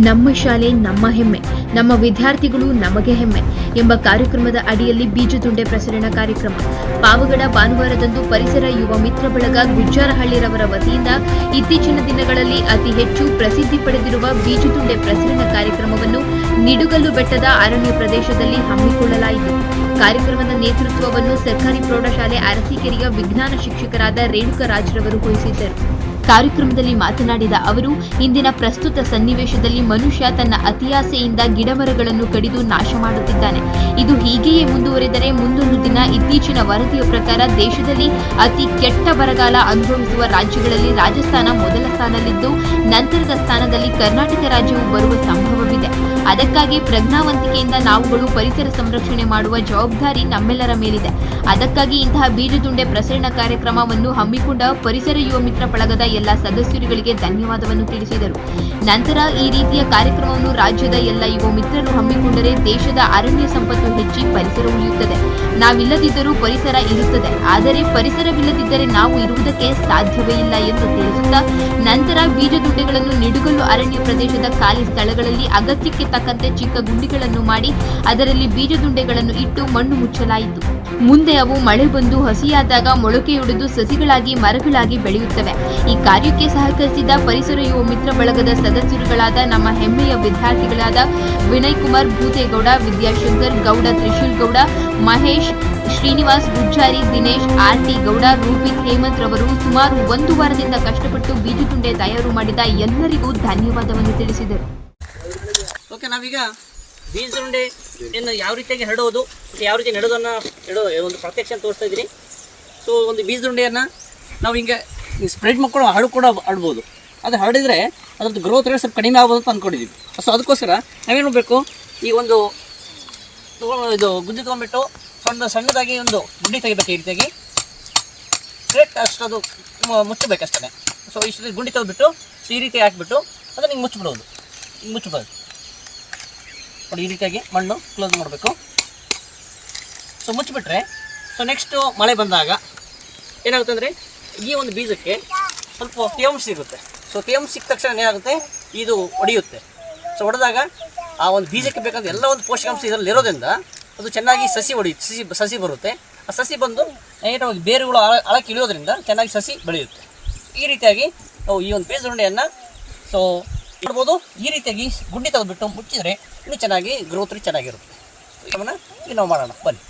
ನಮ್ಮ ಶಾಲೆ ನಮ್ಮ ಹೆಮ್ಮೆ, ನಮ್ಮ ವಿದ್ಯಾರ್ಥಿಗಳು ನಮಗೆ ಹೆಮ್ಮೆ ಎಂಬ ಕಾರ್ಯಕ್ರಮದ ಅಡಿಯಲ್ಲಿ ಬೀಜದುಂಡೆ ಪ್ರಸರಣ ಕಾರ್ಯಕ್ರಮ ಪಾವಗಡ ಭಾನುವಾರದಂದು ಪರಿಸರ ಯುವ ಮಿತ್ರ ಬಳಗ ಗುಜ್ಜಾರಹಳ್ಳಿರವರ ವತಿಯಿಂದ ಇತ್ತೀಚಿನ ದಿನಗಳಲ್ಲಿ ಅತಿ ಹೆಚ್ಚು ಪ್ರಸಿದ್ಧಿ ಪಡೆದಿರುವ ಬೀಜದುಂಡೆ ಪ್ರಸರಣ ಕಾರ್ಯಕ್ರಮವನ್ನು ನಿಡುಗಲ್ಲು ಬೆಟ್ಟದ ಅರಣ್ಯ ಪ್ರದೇಶದಲ್ಲಿ ಹಮ್ಮಿಕೊಳ್ಳಲಾಯಿತು. ಕಾರ್ಯಕ್ರಮದ ನೇತೃತ್ವವನ್ನು ಸರ್ಕಾರಿ ಪ್ರೌಢಶಾಲೆ ಅರಸೀಕೆರೆಯ ವಿಜ್ಞಾನ ಶಿಕ್ಷಕರಾದ ರೇಣುಕರಾಜ್ರವರು ವಹಿಸಿದ್ದರು. ಕಾರ್ಯಕ್ರಮದಲ್ಲಿ ಮಾತನಾಡಿದ ಅವರು, ಇಂದಿನ ಪ್ರಸ್ತುತ ಸನ್ನಿವೇಶದಲ್ಲಿ ಮನುಷ್ಯ ತನ್ನ ಅತಿಯಾಸೆಯಿಂದ ಗಿಡಮರಗಳನ್ನು ಕಡಿದು ನಾಶ ಮಾಡುತ್ತಿದ್ದಾನೆ. ಇದು ಹೀಗೆಯೇ ಮುಂದುವರೆದರೆ ಮುಂದೊಂದು ದಿನ ಇತ್ತೀಚಿನ ವರದಿಯ ಪ್ರಕಾರ ದೇಶದಲ್ಲಿ ಅತಿ ಕೆಟ್ಟ ಬರಗಾಲ ಅನುಭವಿಸುವ ರಾಜ್ಯಗಳಲ್ಲಿ ರಾಜಸ್ಥಾನ ಮೊದಲ ಸ್ಥಾನದಲ್ಲಿದ್ದು, ನಂತರದ ಸ್ಥಾನದಲ್ಲಿ ಕರ್ನಾಟಕ ರಾಜ್ಯವು ಬರುವ ಸಂಭವವಿದೆ. ಅದಕ್ಕಾಗಿ ಪ್ರಜ್ಞಾವಂತಿಕೆಯಿಂದ ನಾವುಗಳು ಪರಿಸರ ಸಂರಕ್ಷಣೆ ಮಾಡುವ ಜವಾಬ್ದಾರಿ ನಮ್ಮೆಲ್ಲರ ಮೇಲಿದೆ. ಅದಕ್ಕಾಗಿ ಇಂತಹ ಬೀಜದುಂಡೆ ಪ್ರಸರಣ ಕಾರ್ಯಕ್ರಮವನ್ನು ಹಮ್ಮಿಕೊಂಡ ಪರಿಸರ ಯುವ ಮಿತ್ರ ಬಳಗದ ಎಲ್ಲ ಸದಸ್ಯರುಗಳಿಗೆ ಧನ್ಯವಾದವನ್ನು ತಿಳಿಸಿದರು. ನಂತರ ಈ ರೀತಿಯ ಕಾರ್ಯಕ್ರಮವನ್ನು ರಾಜ್ಯದ ಎಲ್ಲ ಯುವ ಮಿತ್ರರು ಹಮ್ಮಿಕೊಂಡರೆ ದೇಶದ ಅರಣ್ಯ ಸಂಪತ್ತು ಹೆಚ್ಚಿ ಪರಿಸರ ಉಳಿಯುತ್ತದೆ. ನಾವಿಲ್ಲದಿದ್ದರೂ ಪರಿಸರ ಇರುತ್ತದೆ, ಆದರೆ ಪರಿಸರವಿಲ್ಲದಿದ್ದರೆ ನಾವು ಇರುವುದಕ್ಕೆ ಸಾಧ್ಯವೇ ಇಲ್ಲ ಎಂದು ತಿಳಿಸುತ್ತಾ, ನಂತರ ಬೀಜದುಂಡೆಗಳನ್ನು ನಿಡುಗಲ್ಲು ಅರಣ್ಯ ಪ್ರದೇಶದ ಖಾಲಿ ಸ್ಥಳಗಳಲ್ಲಿ ಅಗತ್ಯಕ್ಕೆ ತಕ್ಕಂತೆ ಚಿಕ್ಕ ಗುಂಡಿಗಳನ್ನು ಮಾಡಿ ಅದರಲ್ಲಿ ಬೀಜದುಂಡೆಗಳನ್ನು ಇಟ್ಟು ಮಣ್ಣು ಮುಚ್ಚಲಾಯಿತು. ಮುಂದೆ ಅವು ಮಳೆ ಬಂದು ಹಸಿಯಾದಾಗ ಮೊಳಕೆಯೊಡೆದು ಸಸಿಗಳಾಗಿ ಮರಗಳಾಗಿ ಬೆಳೆಯುತ್ತವೆ. ಈ ಕಾರ್ಯಕ್ಕೆ ಸಹಕರಿಸಿದ ಪರಿಸರ ಯುವ ಮಿತ್ರ ಬಳಗದ ಸದಸ್ಯರುಗಳಾದ ನಮ್ಮ ಹೆಮ್ಮೆಯ ವಿದ್ಯಾರ್ಥಿಗಳಾದ ವಿನಯ್ ಕುಮಾರ್ ಭೂತೇಗೌಡ, ವಿದ್ಯಾಶಂಕರ್ ಗೌಡ, ತ್ರಿಶೂಲ್ ಗೌಡ, ಮಹೇಶ್, ಶ್ರೀನಿವಾಸ್ ಗುಜ್ಜಾರಿ, ದಿನೇಶ್, ಆರ್ಟಿ ಗೌಡ, ರೂಪಿತ್, ಹೇಮಂತ್ ರವರು ಸುಮಾರು 1 ವಾರದಿಂದ ಕಷ್ಟಪಟ್ಟು ಬೀಜದುಂಡೆ ತಯಾರು ಮಾಡಿದ ಎಲ್ಲರಿಗೂ ಧನ್ಯವಾದವನ್ನು ತಿಳಿಸಿದರು. ಓಕೆ, ನಾವೀಗ ಬೀಜದುಂಡೆಯನ್ನು ಯಾವ ರೀತಿಯಾಗಿ ಹರಡೋದು, ಯಾವ ರೀತಿ ನೆಡೋದನ್ನು ಒಂದು ಪ್ರತ್ಯಕ್ಷ ತೋರಿಸ್ತಾ ಇದ್ದೀನಿ. ಸೊ ಒಂದು ಬೀಜದುಂಡೆಯನ್ನು ನಾವು ಹಿಂಗೆ ಸ್ಪ್ರೆಡ್ ಮಾಡ್ಕೊಂಡು ಹರಡ್ಬೋದು. ಅದು ಹರಡಿದರೆ ಅದ್ರದ್ದು ಗ್ರೋತ್ ರೇಟ್ ಸ್ವಲ್ಪ ಕಡಿಮೆ ಆಗ್ಬೋದು ಅಂತ ಅಂದ್ಕೊಂಡಿದ್ದೀವಿ. ಸೊ ಅದಕ್ಕೋಸ್ಕರ ನಾವೇನು ಮಾಡಬೇಕು, ಈ ಒಂದು ಗುಂಡಿ ತೊಗೊಂಡ್ಬಿಟ್ಟು ಸಣ್ಣದಾಗಿ ಒಂದು ಗುಂಡಿ ತೆಗಿಬೇಕು. ಈ ರೀತಿಯಾಗಿ ಸ್ಟ್ರೇಟ್ ಅಷ್ಟು ಅದು ಮುಚ್ಚಬೇಕಷ್ಟೇ. ಸೊ ಇಷ್ಟು ಗುಂಡಿ ತೆಗೆದ್ಬಿಟ್ಟು ಈ ರೀತಿ ಹಾಕಿಬಿಟ್ಟು ಅದನ್ನು ಹಿಂಗೆ ಮುಚ್ಚಿಬಿಡೋದು. ಹಿಂಗೆ ಮುಚ್ಚಬಹುದು ನೋಡಿ, ಈ ರೀತಿಯಾಗಿ ಮಣ್ಣು ಕ್ಲೋಸ್ ಮಾಡಬೇಕು. ಸೊ ಮುಚ್ಚಿಬಿಟ್ರೆ ಸೊ ನೆಕ್ಸ್ಟು ಮಳೆ ಬಂದಾಗ ಏನಾಗುತ್ತೆ ಅಂದರೆ ಈ ಒಂದು ಬೀಜಕ್ಕೆ ಸ್ವಲ್ಪ ತೇವಾಂಶ ಸಿಗುತ್ತೆ. ಸೊ ತೇವಾಂಶ ಸಿಕ್ಕ ತಕ್ಷಣ ಏನಾಗುತ್ತೆ, ಇದು ಒಡೆಯುತ್ತೆ. ಸೊ ಒಡೆದಾಗ ಆ ಒಂದು ಬೀಜಕ್ಕೆ ಬೇಕಾದ ಎಲ್ಲ ಒಂದು ಪೋಷಕಾಂಶ ಇದರಲ್ಲಿ ಇರೋದ್ರಿಂದ ಅದು ಚೆನ್ನಾಗಿ ಸಸಿ ಬರುತ್ತೆ. ಆ ಸಸಿ ಬಂದು ನೇರವಾಗಿ ಬೇರುಗಳು ಆಳಕ್ಕೆ ಇಳಿಯೋದ್ರಿಂದ ಚೆನ್ನಾಗಿ ಸಸಿ ಬೆಳೆಯುತ್ತೆ. ಈ ರೀತಿಯಾಗಿ ನಾವು ಈ ಒಂದು ಬೀಜದುಂಡೆಯನ್ನು ಸೊ ಮಾಡ್ಬೋದು. ಈ ರೀತಿಯಾಗಿ ಗುಂಡಿ ತೆಗೆದುಬಿಟ್ಟು ಮುಚ್ಚಿದರೆ ಇನ್ನೂ ಚೆನ್ನಾಗಿ ಗ್ರೋತ್ ಚೆನ್ನಾಗಿರುತ್ತೆ. ಇದನ್ನು ನಾವು ಮಾಡೋಣ ಬನ್ನಿ.